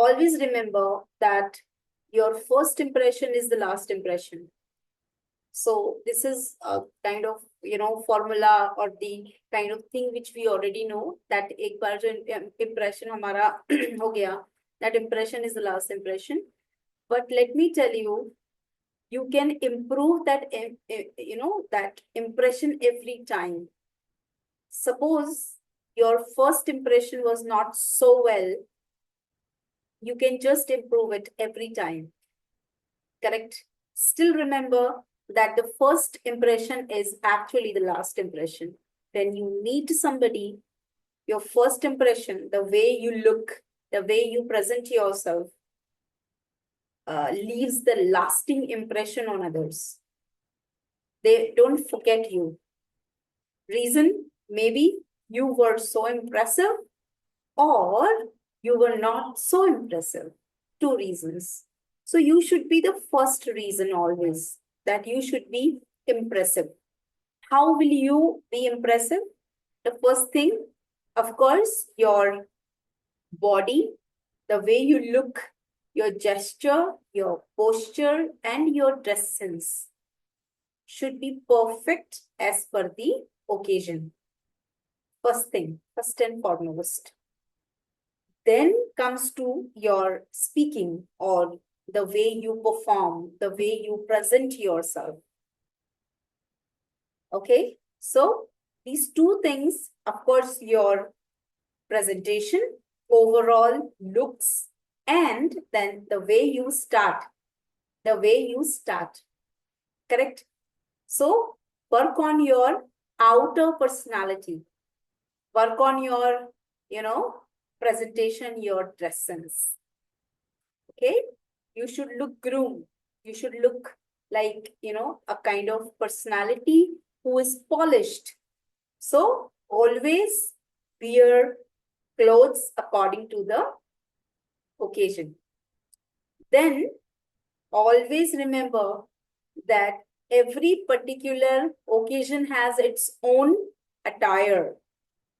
always remember that your first impression is the last impression. So this is a kind of formula or the kind of thing which we already know that एक बार जो impression हमारा हो गया, that impression is the last impression. But let me tell you, you can improve that that impression every time. Suppose your first impression was not so well, you can just improve it every time. Correct? Still remember that the first impression is actually the last impression. When you meet somebody, your first impression, the way you look, the way you present yourself, leaves the lasting impression on others. They don't forget you. Reason, maybe you were so impressive or you were not so impressive. Two reasons. So you should be the first reason always that you should be impressive. How will you be impressive? The first thing, of course, your body, the way you look, your gesture, your posture, and your dress sense should be perfect as per the occasion. First thing, first and foremost. Then comes to your speaking or the way you perform, the way you present yourself. Okay, so these two things, of course, your presentation, overall looks, and then the way you start. The way you start. Correct? So work on your outer personality. Work on your, presentation, your dress sense. Okay? You should look groomed. You should look like, a kind of personality who is polished. So always wear clothes according to the occasion. Then always remember that every particular occasion has its own attire.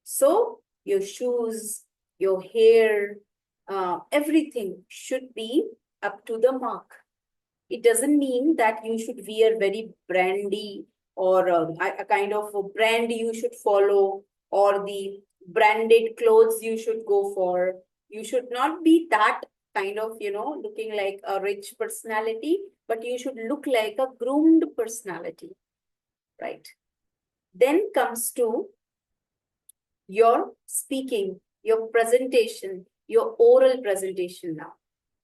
So your shoes, your hair, everything should be up to the mark. It doesn't mean that you should wear very brandy or a kind of a brand you should follow or the branded clothes you should go for. You should not be that kind of, looking like a rich personality, but you should look like a groomed personality, right? Then comes to your speaking, your presentation, your oral presentation now,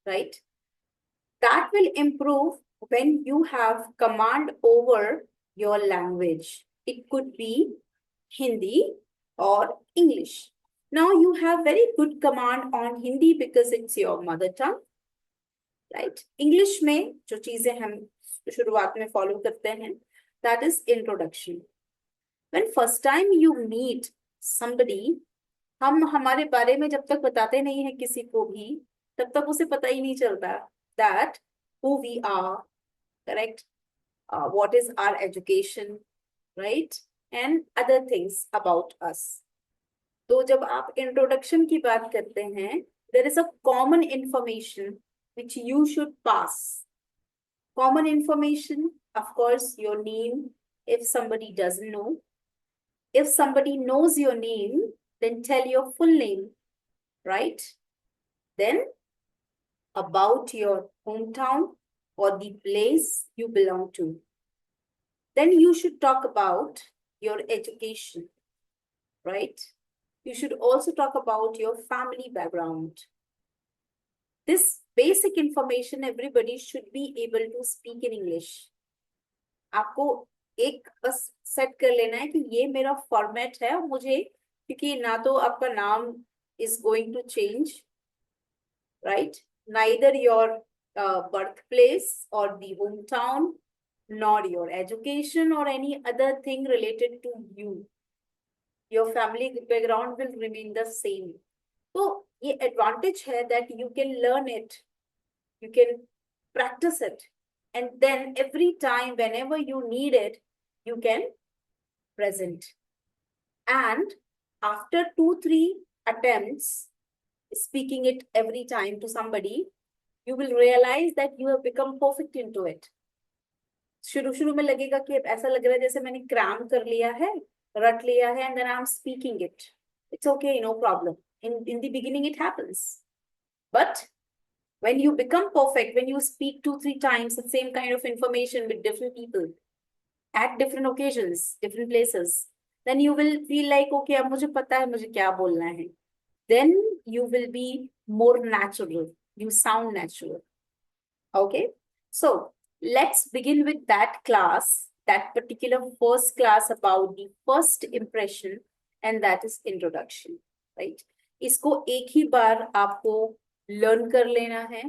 right? That will improve when you have command over your language. It could be Hindi or English. Now you have very good command on Hindi because it's your mother tongue, right? English में जो चीजें हम शुरुआत में follow करते हैं, that is introduction. When first time you meet somebody, हम हमारे बारे में जब तक बताते नहीं हैं किसी को भी, तब तक उसे पता ही नहीं चलता that who we are, correct? What is our education, right? And other things about us. तो जब आप introduction की बात करते हैं, there is a common information which you should pass. Common information, of course, your name, if somebody doesn't know. If somebody knows your name, then tell your full name, right? Then about your hometown or the place you belong to. Then you should talk about your education, right? You should also talk about your family background. This basic information everybody should be able to speak in English. आपको एक बस set कर लेना है कि ये मेरा format है और मुझे, क्योंकि ना तो आपका नाम is going to change, right? Neither your birthplace or the hometown, nor your education or any other thing related to you. Your family background will remain the same. So ये advantage है that you can learn it, you can practice it, and then every time whenever you need it, you can present. And after 2-3 attempts, speaking it every time to somebody, you will realize that you have become perfect into it. शुरू शुरू में लगेगा कि ऐसा लग रहा है जैसे मैंने क्रैम कर लिया है, रट लिया है, and then I'm speaking it. It's okay, no problem. In the beginning it happens. But when you become perfect, when you speak 2-3 times the same kind of information with different people at different occasions, different places, then you will feel like, okay, अब मुझे पता है मुझे क्या बोलना है. Then you will be more natural. You sound natural. Okay. So let's begin with that class, that particular first class about the first impression, and that is introduction. Right. इसको एक ही बार आपको learn कर लेना है.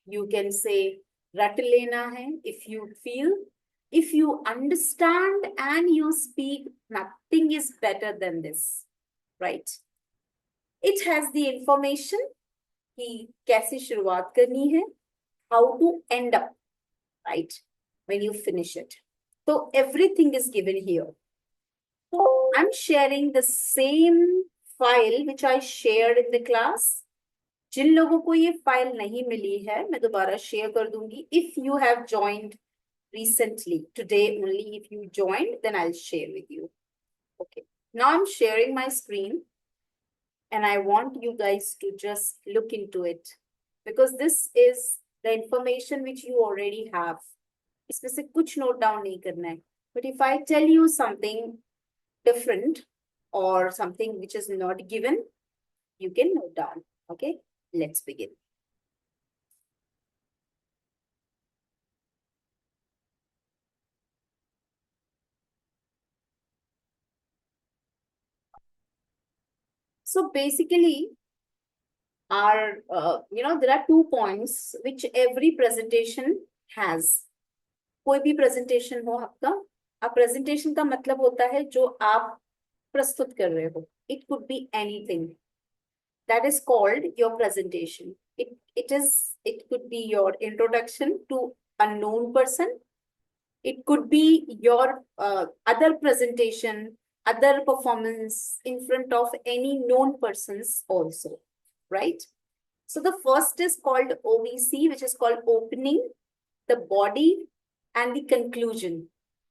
You can say रट लेना है if you feel. If you understand and you speak, nothing is better than this. Right. It has the information कि कैसे शुरुआत करनी है, how to end up, right, when you finish it. So everything is given here. So I'm sharing the same file which I shared in the class. जिन लोगों को ये file नहीं मिली है, मैं दोबारा शेयर कर दूंगी. If you have joined recently, today only, if you joined, then I'll share with you. Okay. Now I'm sharing my screen. And I want you guys to just look into it, because this is the information which you already have. इसमें से कुछ note down नहीं करना है. But if I tell you something different or something which is not given, you can note down. Okay, let's begin. So basically, there are 2 points which every presentation has. कोई भी presentation हो आपका, अब presentation का मतलब होता है जो आप प्रस्तुत कर रहे हो. It could be anything. That is called your presentation. It could be your introduction to a known person. It could be your other presentation, other performance in front of any known persons also, right? So the first is called OBC, which is called opening, the body, and the conclusion.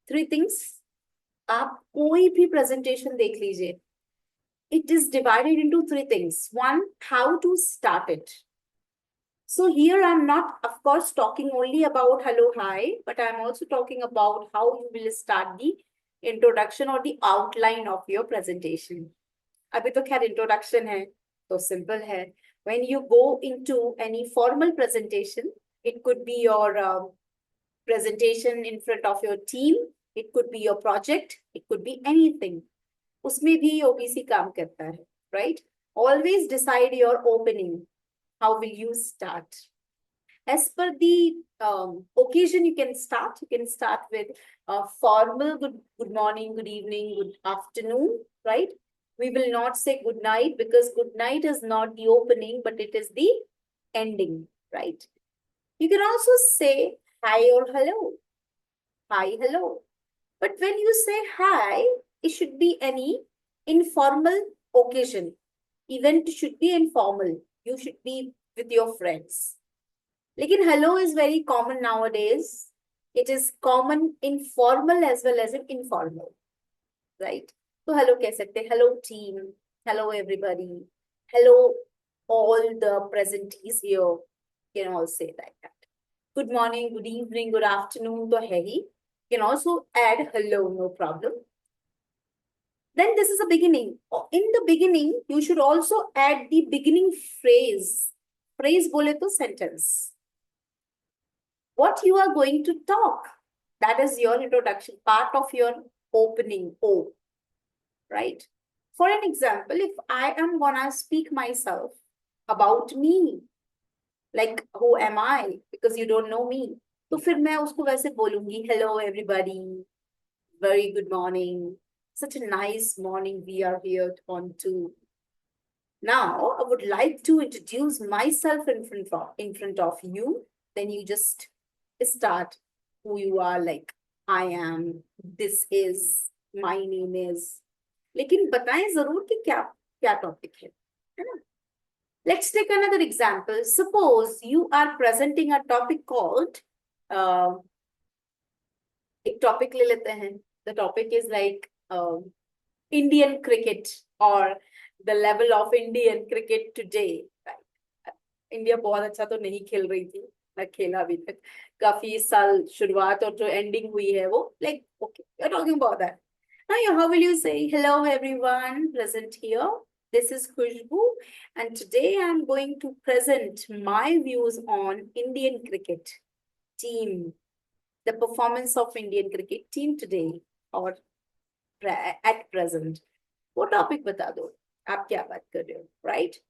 3 things. आप कोई भी presentation देख लीजिए. It is divided into 3 things. One, how to start it. So here I'm not, of course, talking only about hello, hi, but I'm also talking about how you will start the introduction or the outline of your presentation. अभी तो खैर introduction है, तो simple है. When you go into any formal presentation, it could be your presentation in front of your team, it could be your project, it could be anything. उसमें भी OBC काम करता है, right? Always decide your opening. How will you start? As per the occasion, you can start. You can start with formal good morning, good evening, good afternoon, right? We will not say good night, because good night is not the opening, but it is the ending, right? You can also say hi or hello. Hi, hello. But when you say hi, it should be any informal occasion. Event should be informal. You should be with your friends. Lekin hello is very common nowadays. It is common in formal as well as in informal, right? So hello कह सकते हैं, hello team, hello everybody, hello all the presentees here. You can all say like that. Good morning, good evening, good afternoon तो है ही. You can also add hello, no problem. Then this is a beginning. In the beginning, you should also add the beginning phrase. Phrase बोले तो sentence. What you are going to talk. That is your introduction, part of your opening, O, right? For an example, if I am gonna speak myself about me, like who am I, because you don't know me, तो फिर मैं उसको वैसे बोलूंगी, hello everybody, very good morning, such a nice morning we are here on to. Now, I would like to introduce myself in front of you. Then you just start who you are, like I am, this is, my name is. लेकिन बताएं जरूर कि क्या क्या topic है ना? Let's take another example. Suppose you are presenting a topic called, एक topic ले लेते हैं. The topic is like Indian cricket or the level of Indian cricket today. Right? India बहुत अच्छा तो नहीं खेल रही थी, ना खेला अभी तक. काफी इस साल शुरुआत और जो एंडिंग हुई है वो like okay, you're talking about that. Now, how will you say hello everyone present here? This is Khushbu, and today I'm going to present my views on Indian cricket team, the performance of Indian cricket team today or at present. वो topic बता दो, आप क्या बात कर रहे हो, right?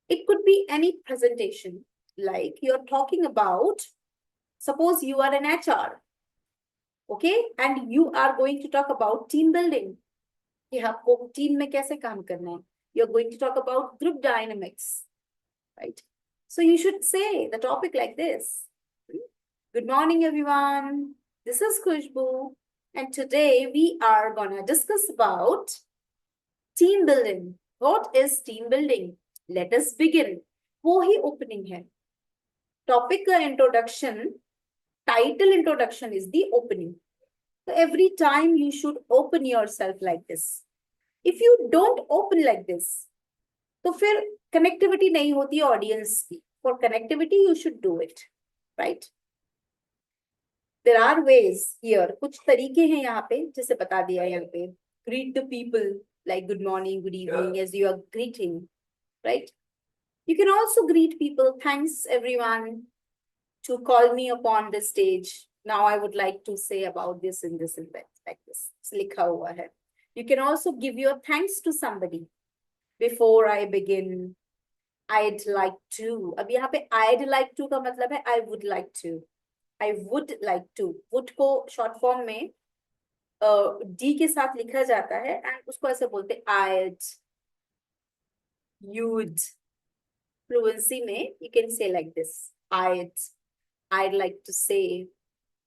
It could be any presentation, like you're talking about, suppose you are an HR, okay, and you are going to talk about team building. कि आपको टीम में कैसे काम करना है. You're going to talk about group dynamics, right? So you should say the topic like this. Good morning, everyone. This is Khushbu, and today we are gonna discuss about team building. What is team building? Let us begin. वो ही opening है. Topic का introduction, title introduction is the opening. So every time you should open yourself like this. If you don't open like this, तो फिर connectivity नहीं होती audience की. For connectivity, you should do it, right? There are ways here. कुछ तरीके हैं यहाँ पे, जैसे बता दिया यहाँ पे. Greet the people like good morning, good evening as you are greeting, right? You can also greet people. Thanks everyone to call me upon the stage. Now I would like to say about this in this event like this. It's लिखा हुआ है. You can also give your thanks to somebody. Before I begin, I'd like to. अब यहाँ पे I'd like to का मतलब है I would like to. I would like to. Would को short form में D के साथ लिखा जाता है and उसको ऐसे बोलते I'd, you'd. Fluency में you can say like this. I'd like to say,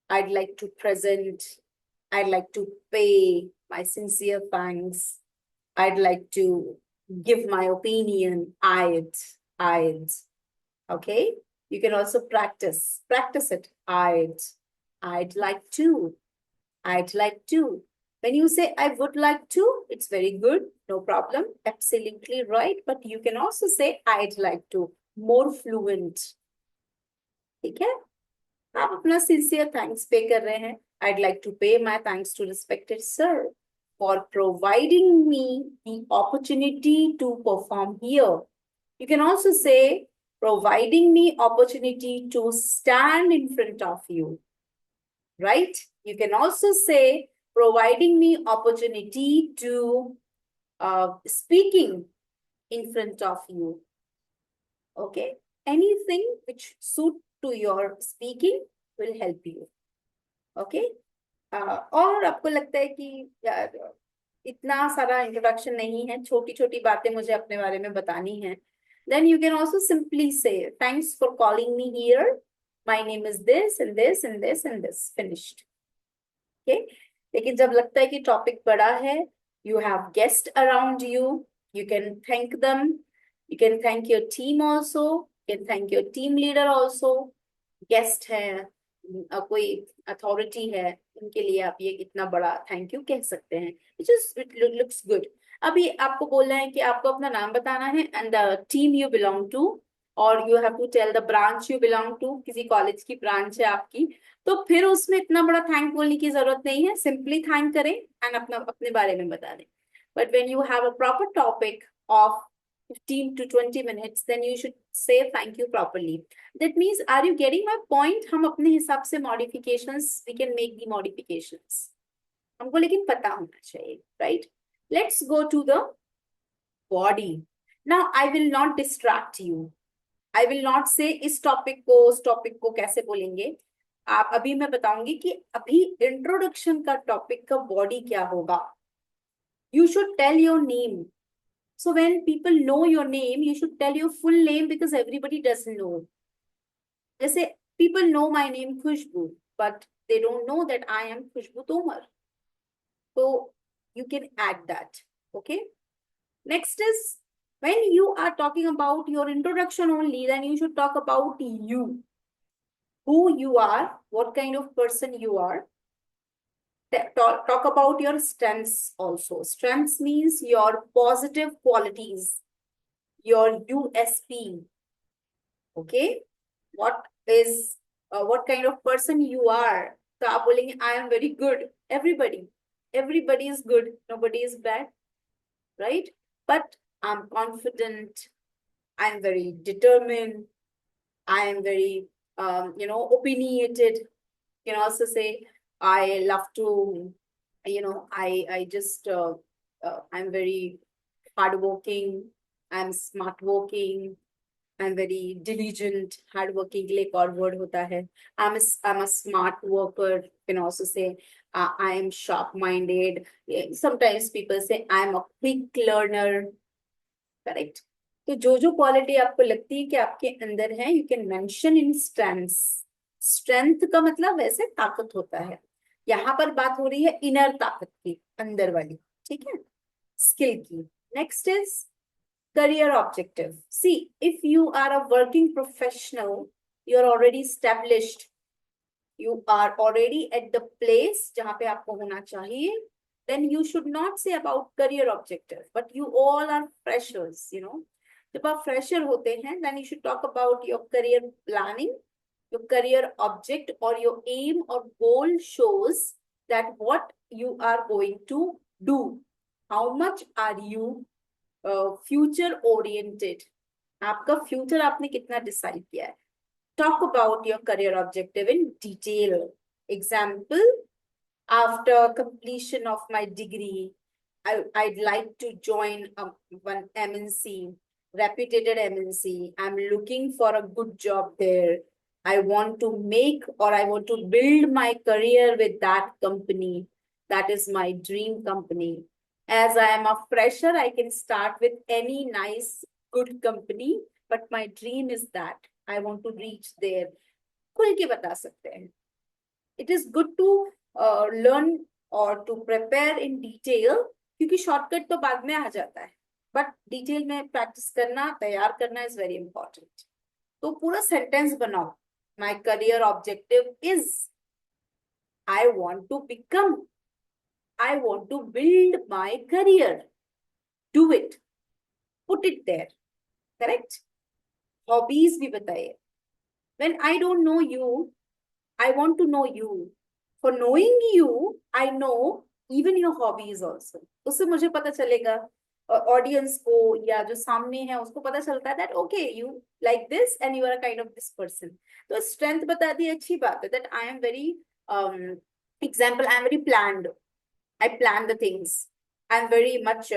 I'd like to present, I'd like to pay my sincere thanks. I'd like to give my opinion. I'd. Okay? You can also practice it. I'd like to. I'd like to. When you say I would like to, it's very good. No problem. Absolutely right. But you can also say I'd like to. More fluent. ठीक है? आप अपना sincere thanks pay कर रहे हैं. I'd like to pay my thanks to respected sir for providing me the opportunity to perform here. You can also say providing me opportunity to stand in front of you, right? You can also say providing me opportunity to speaking in front of you. Okay, anything which suit to your speaking will help you. Okay, और आपको लगता है कि यार इतना सारा introduction नहीं है, छोटी छोटी बातें मुझे अपने बारे में बतानी है, then you can also simply say thanks for calling me here. My name is this and this and this and this. Finished. Okay, लेकिन जब लगता है कि टॉपिक बड़ा है, you have guests around you, you can thank them. You can thank your team also. You can thank your team leader also. Guest है, कोई authority है, उनके लिए आप ये इतना बड़ा थैंक यू कह सकते हैं. It looks good. अभी आपको बोलना है कि आपको अपना नाम बताना है and the team you belong to, और you have to tell the branch you belong to. किसी कॉलेज की ब्रांच है आपकी, तो फिर उसमें इतना बड़ा थैंक बोलने की जरूरत नहीं है. सिंपली थैंक करें एंड अपने बारे में बता दें. But when you have a proper topic of 15 to 20 minutes, then you should say thank you properly. That means, are you getting my point? हम अपने हिसाब से modifications, we can make the modifications. हमको लेकिन पता होना चाहिए, right? Let's go to the body. Now, I will not distract you. I will not say इस topic को कैसे बोलेंगे. आप अभी मैं बताऊंगी कि अभी introduction का topic का body क्या होगा. You should tell your name. So when people know your name, you should tell your full name because everybody doesn't know. जैसे people know my name Khushbu, but they don't know that I am Khushbu Tomar. So you can add that. Okay. Next is When you are talking about your introduction only, then you should talk about you, who you are, what kind of person you are. Talk about your strengths also. Strengths means your positive qualities, your USP. Okay, what is what kind of person you are. तो आप बोलेंगे I am very good. Everybody is good, nobody is bad, right? But I'm confident, I'm very determined, I am very opinionated. You can also say I love to, I just I'm very hardworking, I'm smart working, I'm very diligent. Hardworking के लिए एक और word होता है. I'm a smart worker. You can also say I am sharp-minded. Sometimes people say I am a quick learner. Correct. तो जो quality आपको लगती है कि आपके अंदर है, you can mention in strengths. Strength का मतलब वैसे ताकत होता है. यहाँ पर बात हो रही है इनर ताकत की, अंदर वाली. ठीक है, स्किल की. Next is career objective. See, if you are a working professional, you're already established, you are already at the place जहाँ पे आपको होना चाहिए, then you should not say about career objective. But you all are freshers, जब आप fresher होते हैं, then you should talk about your career planning, your career object or your aim or goal shows that what you are going to do. How much are you future oriented. आपका future आपने कितना decide किया है. Talk about your career objective in detail. Example, after completion of my degree, I'd like to join one MNC, reputed MNC. I'm looking for a good job there. I want to make or I want to build my career with that company. That is my dream company. As I am a fresher, I can start with any nice, good company, but my dream is that I want to reach there. खुल के बता सकते हैं. It is good to learn or to prepare in detail, क्योंकि shortcut तो बाद में आ जाता है, बट डिटेल में प्रैक्टिस करना, तैयार करना इज वेरी इंपॉर्टेंट. तो पूरा सेंटेंस बनाओ. My career objective is I want to become, I want to build my career. Do it. Put it there. Correct? Hobbies भी बताइए. When I don't know you, I want to know you. For knowing you, I know even your hobbies also. उससे मुझे पता चलेगा, audience को या जो सामने है उसको पता चलता है that okay, you like this and you are a kind of this person. तो स्ट्रेंथ बता दी, अच्छी बात है. That I am very example, I am very planned. I plan the things. I'm very much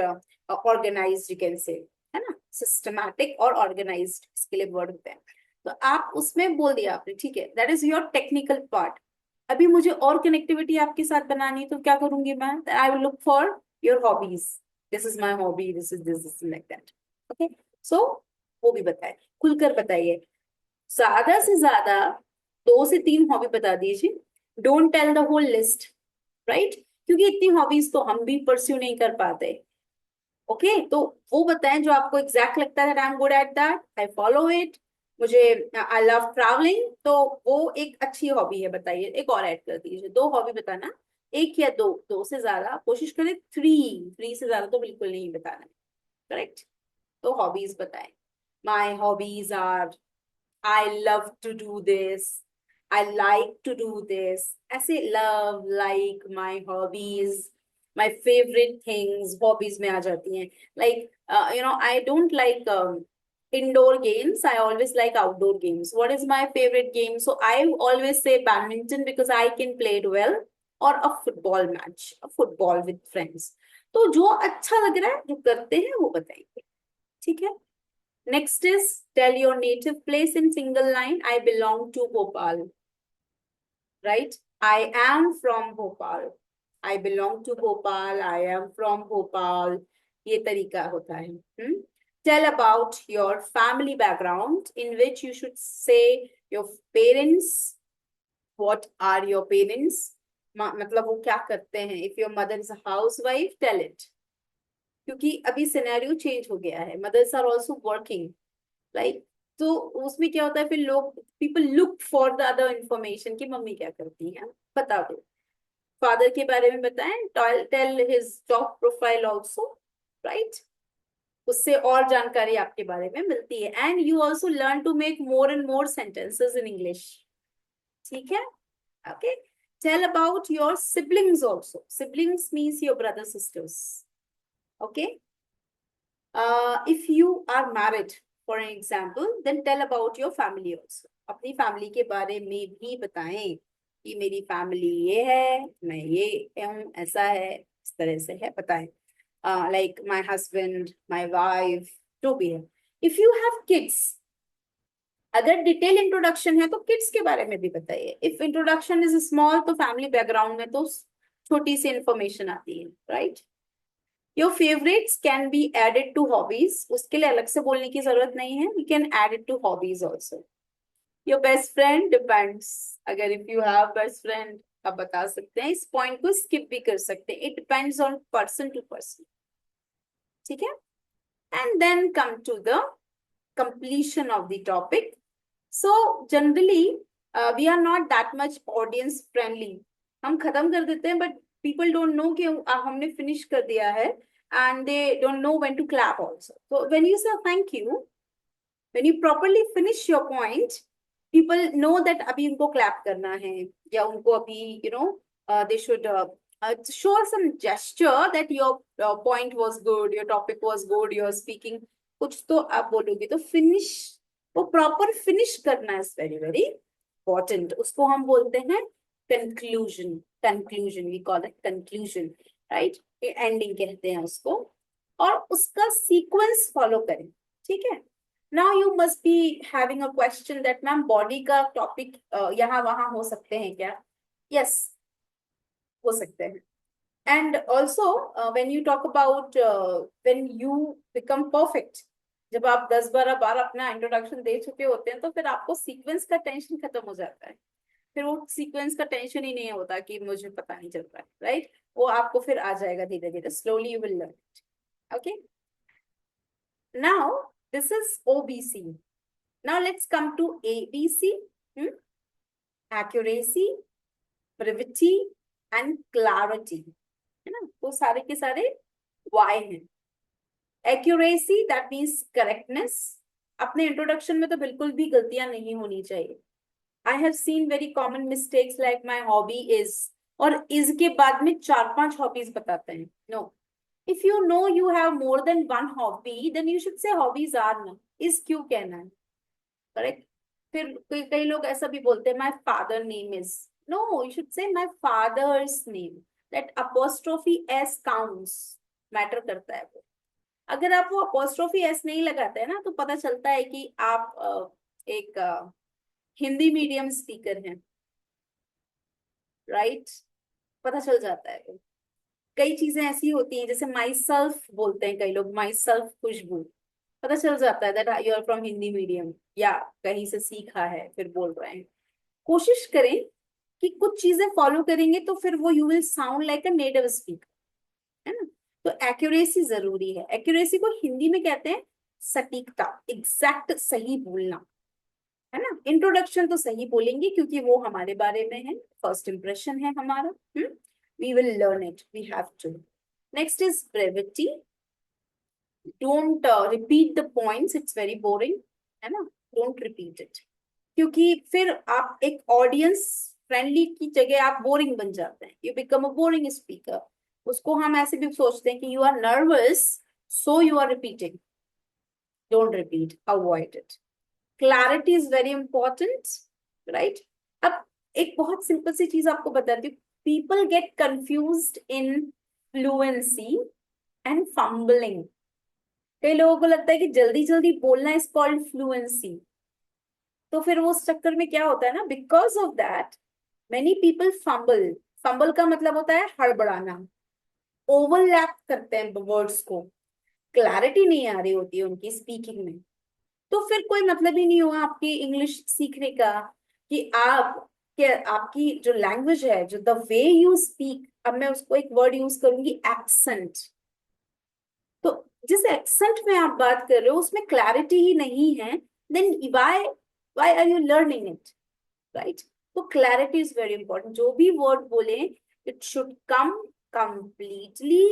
organized, you can say. है ना, systematic और organized, इसके लिए word होते हैं. तो आप उसमें बोल दिया आपने, ठीक है, that is your technical part. अभी मुझे और connectivity आपके साथ बनानी है, तो क्या करूंगी मैं? I will look for your hobbies. This is my hobby. This is like that. Okay. So वो भी बताए, खुलकर बताइए. ज्यादा से ज्यादा 2 से 3 हॉबी बता दीजिए. Don't tell the whole list, right? क्योंकि इतनी हॉबीज तो हम भी परस्यू नहीं कर पाते. ओके, तो वो बताएं जो आपको एग्जैक्ट लगता है. I am good at that, I follow it. मुझे आई लव ट्रैवलिंग, तो वो एक अच्छी हॉबी है. बताइए, एक और ऐड कर दीजिए. 2 हॉबी बताना, 1 या 2, 2 से ज्यादा कोशिश करें. 3 से ज्यादा तो बिल्कुल नहीं बताना. करेक्ट. तो हॉबीज बताएं. My hobbies are, I love to do this, I like to do this. ऐसे love, like, my hobbies, my favorite things, hobbies में आ जाती हैं. Like, I don't like indoor games. I always like outdoor games. What is my favorite game? So I always say badminton because I can play it well, or a football match, a football with friends. तो जो अच्छा लग रहा है, जो करते हैं, वो बताइए. ठीक है. Next is tell your native place in single line. I belong to Bhopal. Right? I am from Bhopal. I belong to Bhopal. I am from Bhopal. ये तरीका होता है. Tell about your family background, in which you should say your parents. What are your parents? मतलब वो क्या करते हैं. If your mother is a housewife, tell it. क्योंकि अभी सिनेरियो चेंज हो गया है, mothers are also working, like, तो उसमें क्या होता है फिर लोग, people look for the other information कि मम्मी क्या करती है, बता दो। फादर के बारे में बताएं, tell his job profile also, right, उससे और जानकारी आपके बारे में मिलती है। And you also learn to make more and more sentences in English, ठीक है, okay. Tell about your siblings also, siblings means your brother sisters, okay. If you are married, for an example, then tell about your family also. अपनी family के बारे में भी बताएं कि मेरी फैमिली ये है, मैं ये हूँ, ऐसा है, इस तरह से है, बताएं। Like my husband, my wife, जो भी है। If you have kids, अगर डिटेल इंट्रोडक्शन है तो किड्स के बारे में भी बताइए। इफ इंट्रोडक्शन इज स्मॉल तो फैमिली बैकग्राउंड में तो छोटी सी इंफॉर्मेशन आती है, right. Your favourites can be added to hobbies, उसके लिए अलग से बोलने की जरूरत नहीं है, you can add it to hobbies also. Your best friend depends, अगर if you have best friend आप बता सकते हैं, इस पॉइंट को स्किप भी कर सकते हैं, it depends on person to person, ठीक है। And then come to the completion of the topic. So generally we are not that much audience friendly, हम खत्म कर देते हैं, but people don't know कि हमने finish कर दिया है, and they don't know when to clap also. So when you say thank you, when you properly finish your point, people know that अभी उनको clap करना है, या उनको अभी they should show some gesture that your point was good, your topic was good, your speaking कुछ तो आप बोलोगे, तो फिनिश, वो प्रॉपर फिनिश करना इज वेरी वेरी इंपॉर्टेंट, उसको हम बोलते हैं conclusion, conclusion we call it conclusion, right, ending कहते हैं उसको, और उसका सीक्वेंस फॉलो करें, ठीक है। Now you must be having a question that ma'am body का टॉपिक यहाँ वहां हो सकते हैं क्या? यस, हो सकते हैं। And also, when you talk about when you become perfect, जब आप 10-12 बार अपना इंट्रोडक्शन दे चुके होते हैं, तो फिर आपको सीक्वेंस का टेंशन खत्म हो जाता है, फिर वो सीक्वेंस का टेंशन ही नहीं होता कि मुझे पता नहीं चल रहा है, राइट, वो आपको फिर आ जाएगा धीरे धीरे, slowly you will learn it, okay. Now this is OBC, now let's come to ABC, accuracy, brevity and clarity, है ना, वो सारे के सारे वाई हैं। एक्यूरेसी दैट मीन्स करेक्टनेस, अपने इंट्रोडक्शन में तो बिल्कुल भी गलतियां नहीं होनी चाहिए। I have seen very common mistakes like my hobby is, और इज के बाद में 4-5 हॉबीज बताते हैं। No, if you know you have more than one hobby, then you should say hobbies are ना, इज क्यों कहना है, करेक्ट। फिर कई लोग ऐसा भी बोलते हैं, my father name is, no, you should say my father's name, that apostrophe S counts, matter करता है वो। अगर आप वो अपोस्ट्रोफी एस नहीं लगाते हैं ना, तो पता चलता है कि आप एक हिंदी मीडियम स्पीकर हैं, राइट, पता चल जाता है। कई चीजें ऐसी होती हैं, जैसे माई सेल्फ बोलते हैं कई लोग, माई सेल्फ खुशबू, पता चल जाता है that you are from Hindi medium, या कहीं से सीखा है फिर बोल रहे हैं। कोशिश करें कि कुछ चीजें फॉलो करेंगे तो फिर वो you will sound like a native speaker, है ना। तो एक्यूरेसी जरूरी है, एक्यूरेसी को हिंदी में कहते हैं सटीकता, एग्जैक्ट सही बोलना, है ना। इंट्रोडक्शन तो सही बोलेंगे क्योंकि वो हमारे बारे में है, फर्स्ट इंप्रेशन है हमारा, we will learn it, we have to. Next is brevity, don't repeat the points, it's very boring, है ना, डोंट रिपीट इट, क्योंकि फिर आप एक ऑडियंस फ्रेंडली की जगह आप बोरिंग बन जाते हैं, you become a boring speaker. उसको हम ऐसे भी सोचते हैं कि you are nervous, so you are repeating, don't repeat, avoid it. Clarity is very important, right. अब एक बहुत सिंपल सी चीज आपको बताती हूँ, people get confused in fluency and fumbling. कई लोगों को लगता है कि जल्दी जल्दी बोलना इज कॉल्ड फ्लुएंसी, तो फिर वो उस चक्कर में क्या होता है ना, because of that many people fumble, fumble का मतलब होता है हड़बड़ाना, ओवरलैप करते हैं वर्ड्स को, क्लैरिटी नहीं आ रही होती है उनकी स्पीकिंग में, तो फिर कोई मतलब ही नहीं हुआ आपकी इंग्लिश सीखने का, कि आप क्या, आपकी जो लैंग्वेज है, जो द वे यू स्पीक, अब मैं उसको एक वर्ड यूज करूंगी, एक्सेंट, जिस एक्सेंट में आप बात कर रहे हो उसमें क्लैरिटी ही नहीं है, then why are you learning it, right? तो क्लैरिटी इज वेरी इंपॉर्टेंट. जो भी वर्ड बोले, it should come completely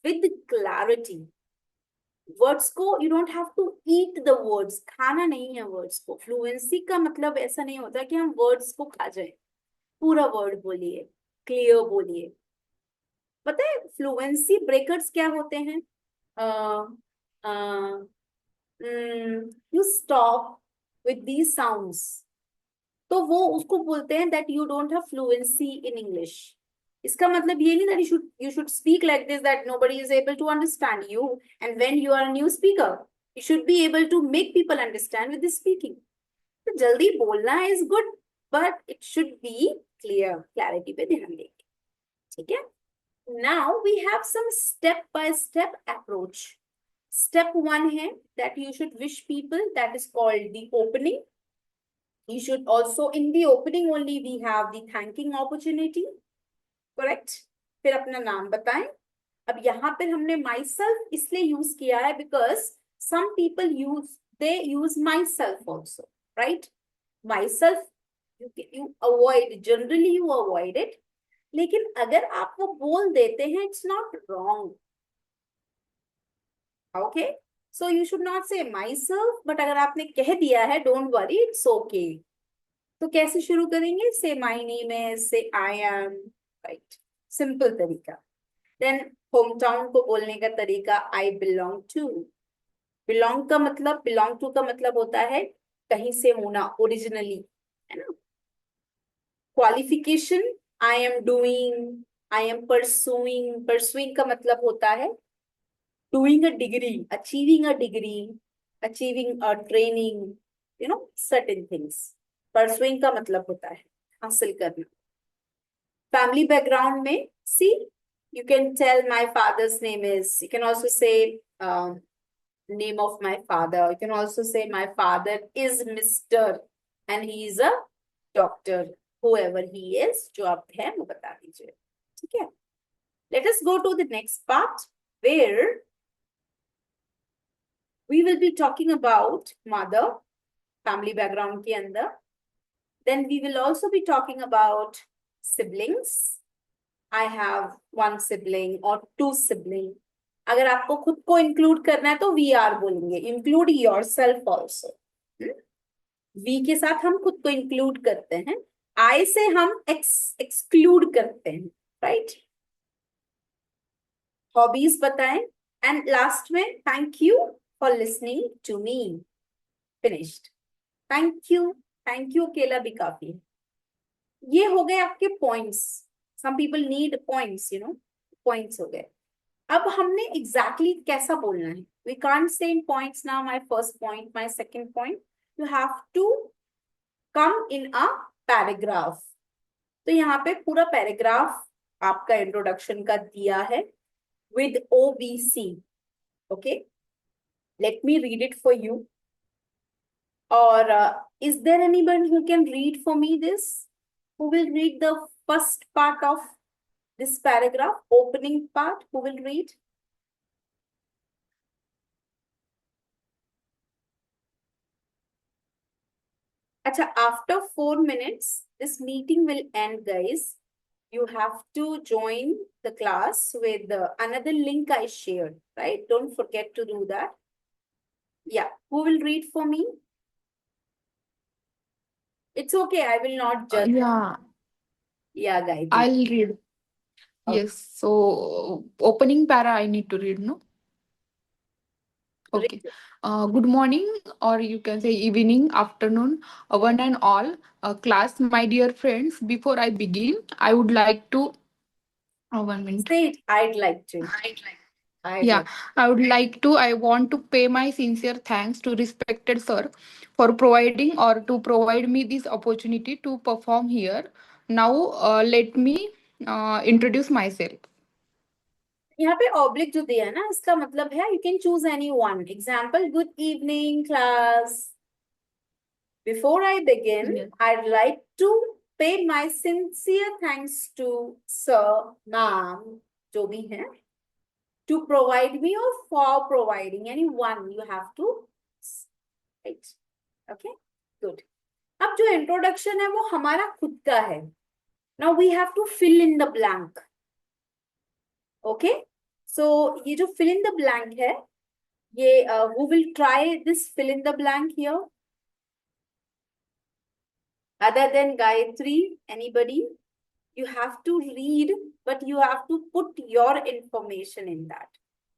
with clarity. Words को you don't have to eat the words, खाना नहीं है वर्ड्स को. फ्लुएंसी का मतलब ऐसा नहीं होता कि हम वर्ड्स को खा जाए. पूरा वर्ड बोलिए, क्लियर बोलिए. पता है फ्लुएंसी ब्रेकर्स क्या होते हैं? You stop with these sounds, तो वो उसको बोलते हैं that you don't have fluency in English. इसका मतलब ये नहीं that you should speak like this that nobody is able to understand you, and when you are a new speaker you should be able to make people understand with this speaking. तो जल्दी बोलना is good, but it should be clear. Clarity पे ध्यान देंगे. ठीक है. Now we have some step by step approach. Step 1 है that you should wish people, that is called the opening. You should also, in the opening only we have the thanking opportunity, correct? फिर अपना नाम बताएं. अब यहाँ पर हमने myself इसलिए यूज किया है because some people use myself also, right? Myself you avoid, generally you avoid it. लेकिन अगर आप वो बोल देते हैं, it's not wrong. Okay? So you should not say myself, but अगर आपने कह दिया है, don't worry, it's okay. तो कैसे शुरू करेंगे? Say my name is, say I am, right? Simple तरीका. Then hometown को बोलने का तरीका I belong to. Belong का मतलब, belong to का मतलब होता है कहीं से होना, ओरिजिनली, है ना? Qualification I am doing, I am pursuing. Pursuing का मतलब होता है doing a degree, achieving a degree, achieving a training, certain things. Pursuing का मतलब होता है हासिल करना. Family background में, see, you can tell my father's name is, you can also say name of my father. You can also say my father is Mr. and he is a doctor. Whoever he is, जो आप हैं वो बता दीजिए. ठीक है. Let us go to the next part where we will be talking about mother, family background के अंदर. Then we will also be talking about siblings. I have one sibling or two sibling. अगर आपको खुद को include करना है तो we are बोलेंगे. Include yourself also. We के साथ हम खुद को इंक्लूड करते हैं, आई से हम एक्सक्लूड करते हैं, राइट? हॉबीज बताएं. एंड लास्ट में thank you for listening to me. Finished. Thank you. Thank you अकेला भी काफी है. ये हो गए आपके points. Some people need points, points हो गए. अब हमने एग्जैक्टली कैसा बोलना है. We can't say in points now my first point, my second point. You have to come in a paragraph. तो यहाँ पे पूरा पैराग्राफ आपका इंट्रोडक्शन का दिया है with OBC. Okay, let me read it for you. Or is there anyone who can read for me this? Who will read the first part of this paragraph, opening part? Who will read? Acha, after 4 minutes, this meeting will end, guys. You have to join the class with another link I shared, right? Don't forget to do that. Yeah, who will read for me? It's okay, I will not judge. Yeah, guys. I'll read. Okay. Yes. So opening para I need to read, no? Okay. Good morning, or you can say evening, afternoon, one and all. Class, my dear friends, before I begin, I would like to. 1 minute. Say it. I'd like to. Yeah, I would like to. I want to pay my sincere thanks to respected sir for providing or to provide me this opportunity to perform here. Now, let me introduce myself. यहाँ पे oblique जो दिया है ना, इसका मतलब है you can choose any one. Example, good evening class. Before I begin, I'd like to pay my sincere thanks to sir, ma'am, जो भी है, To provide me or for providing? Any one you have to write. Okay, good. अब जो introduction है वो हमारा खुद का है. Now we have to fill in the blank. Okay, so ये जो fill in the blank है, ये who will try this fill in the blank here? Other than Gayatri, anybody? You have to read, but you have to put your information in that.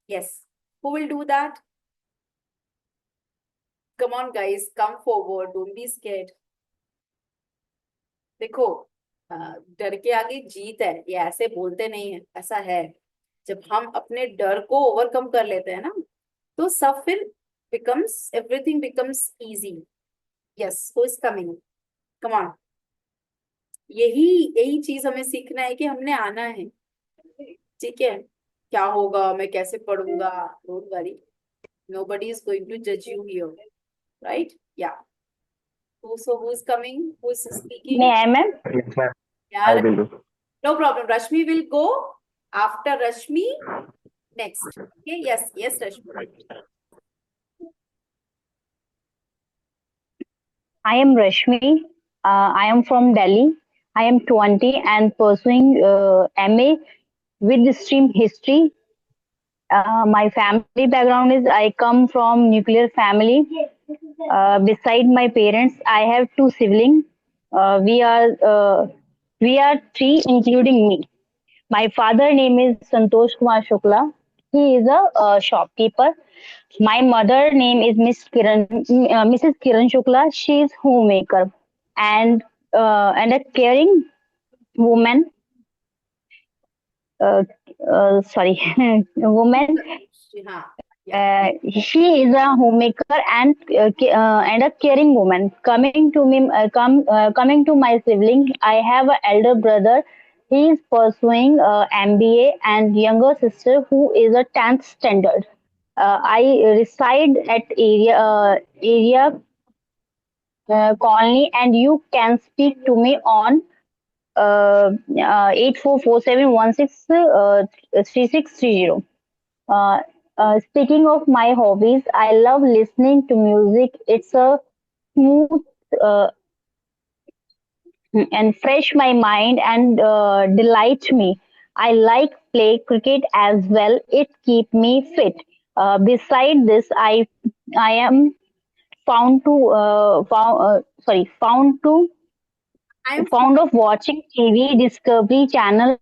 Yes. Who will do that? Come on, guys. Come forward. Don't be scared. देखो, डर के आगे जीत है, ये ऐसे बोलते नहीं है, ऐसा है. जब हम अपने डर को ओवरकम कर लेते हैं ना, तो सब फिर everything becomes easy. Yes, who is coming? Come on. यही चीज हमें सीखना है कि हमने आना है. ठीक है, क्या होगा, मैं कैसे पढ़ूंगा, don't worry, nobody is going to judge you here, right? Yeah. Who is coming? Who is speaking? May I, ma'am? Yes, ma'am. Yeah, I will do. no problem. Rashmi will go after Rashmi next. Okay, yes, Rashmi. I am Rashmi. I am from Delhi. I am 20 and pursuing MA with the stream history. My family background is I come from nuclear family. Beside my parents, I have two siblings. We are three, including me. My father name is Santosh Kumar Shukla. He is a shopkeeper. My mother name is Mrs. Kiran Shukla. She is homemaker and a caring woman. Sorry, woman. She is a homemaker and a caring woman. Coming to my sibling, I have an elder brother. He is pursuing MBA and younger sister who is a 10th standard. I reside at area colony, and you can speak to me on 8447163630. Speaking of my hobbies, I love listening to music. It's a smooth and fresh my mind and delight me. I like play cricket as well. It keep me fit. Beside this, I am found to fond of watching TV Discovery Channel